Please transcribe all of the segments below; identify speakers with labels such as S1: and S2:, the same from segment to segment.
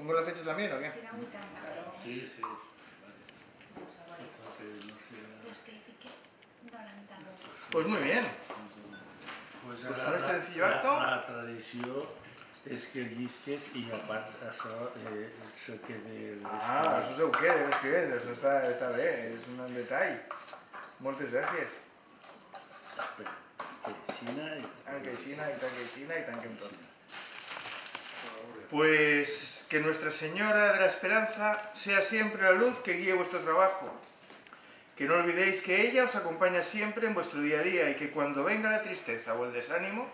S1: ¿Pongo la fecha también o qué?
S2: Serà 80.
S3: Sí, sí. Vale.
S2: Los que dice que 99.
S1: Pues muy bien.
S3: Pues
S1: Pues con este sencillo acto...
S3: La tradició és que llisques i a part això se quede...
S1: Ah, això se ho queda, l'escrivent, això està bé, és un detall. Moltes gràcies.
S3: Espera, queixina i...
S1: Queixina i tan queixina i tanquem tot. Pues que Nuestra Señora de la Esperanza sea siempre la luz que guíe vuestro trabajo. Que no olvidéis que ella os acompaña siempre en vuestro día a día y que cuando venga la tristeza o el desánimo,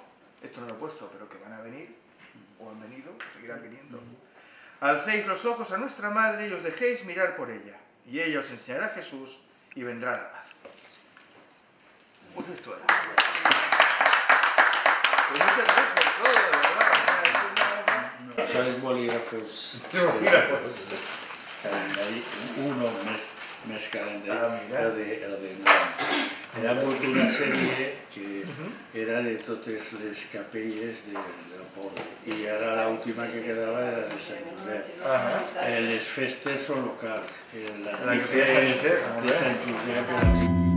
S1: esto no lo he puesto, pero que van a venir, o han venido, o seguirán viniendo, alcéis los ojos a nuestra Madre y os dejéis mirar por ella, y ella os enseñará a Jesús y vendrá la paz. Pues esto era. Pues muchas gracias por todo, de verdad.
S3: Això és bolígrafos. Calendari, uno més calendari, el de nom. Era una sèrie que era de totes les capelles del poble i ara l'última que quedava era de Sant Josep. Les festes són locals.
S1: La que feia Sant Josep.
S3: De Sant Josep.